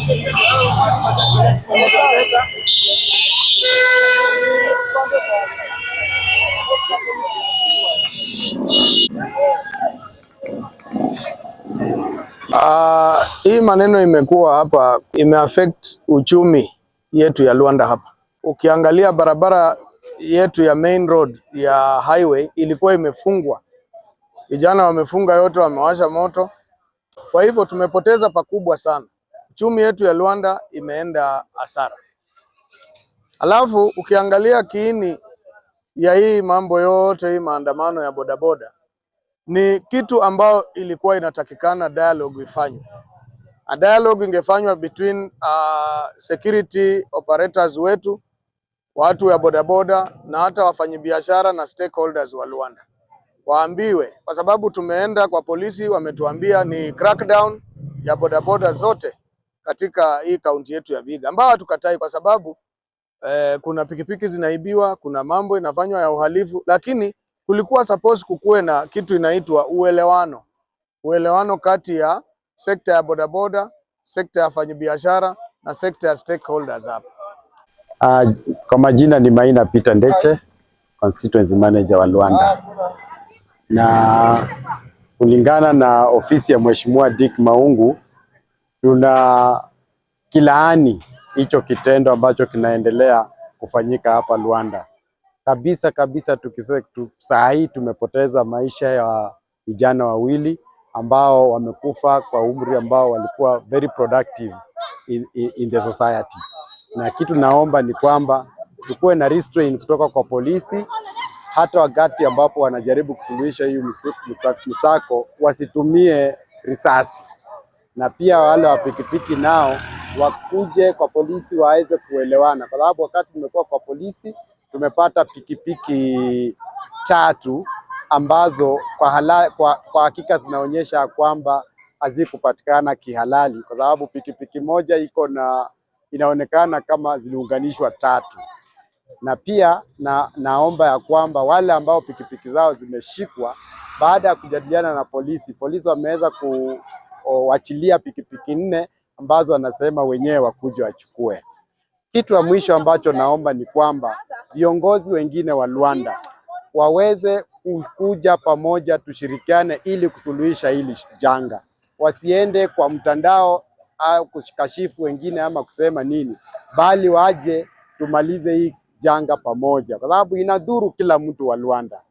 Hii maneno imekuwa hapa imeaffect uchumi yetu ya Luanda hapa. Ukiangalia barabara yetu ya main road ya highway ilikuwa imefungwa. Vijana wamefunga yote, wamewasha moto. Kwa hivyo tumepoteza pakubwa sana. Uchumi yetu ya Luanda imeenda hasara. Alafu ukiangalia kiini ya hii mambo yote, hii maandamano ya bodaboda, ni kitu ambao ilikuwa inatakikana dialogue ifanywe. A dialogue ingefanywa between security operators wetu, watu ya bodaboda na hata wafanyabiashara na stakeholders wa Luanda. Waambiwe, kwa sababu tumeenda kwa polisi, wametuambia ni crackdown ya bodaboda zote katika hii kaunti yetu ya Vihiga, ambao hatukatai kwa sababu kuna pikipiki zinaibiwa, kuna mambo inafanywa ya uhalifu, lakini kulikuwa suppose kukuwe na kitu inaitwa uelewano kati ya sekta ya bodaboda, sekta ya wafanyabiashara na sekta ya stakeholders hapa. Kwa majina ni Maina Peter Ndeche, constituency manager wa Luanda. Na kulingana na ofisi ya Mheshimiwa Dick Maungu, tuna kilaani hicho kitendo ambacho kinaendelea kufanyika hapa Luanda. Kabisa saa hii tumepoteza maisha ya vijana wawili ambao wamekufa kwa umri ambao walikuwa very productive in the society. Na kitu naomba ni kwamba tukuwe na restraint kutoka kwa polisi, hata wakati ambapo wanajaribu kusuluhisha hii msako wasitumie risasi. Na pia wale wa pikipiki nao wakuje kwa polisi waweze kuelewana, kwa sababu wakati tumekuwa kwa polisi tumepata pikipiki 3 ambazo kwa hakika zinaonyesha kwamba hazikupatikana kihalali, kwa sababu pikipiki moja inaonekana kama ziliunganishwa 3. Na pia naomba ya kwamba wale ambao pikipiki zao zimeshikwa, baada ya kujadiliana na polisi wameweza kuachilia pikipiki 4 ambazo wanasema wenyewe wakuje wachukue. Kitu ya mwisho ambacho naomba ni kwamba viongozi wengine wa Luanda waweze kuja pamoja, tushirikiane ili kusuluhisha hili janga. Wasiende kwa mtandao au kushikashifu wengine ama kusema nini, bali waje tumalize hii janga pamoja, kwa sababu inadhuru kila mtu wa Luanda.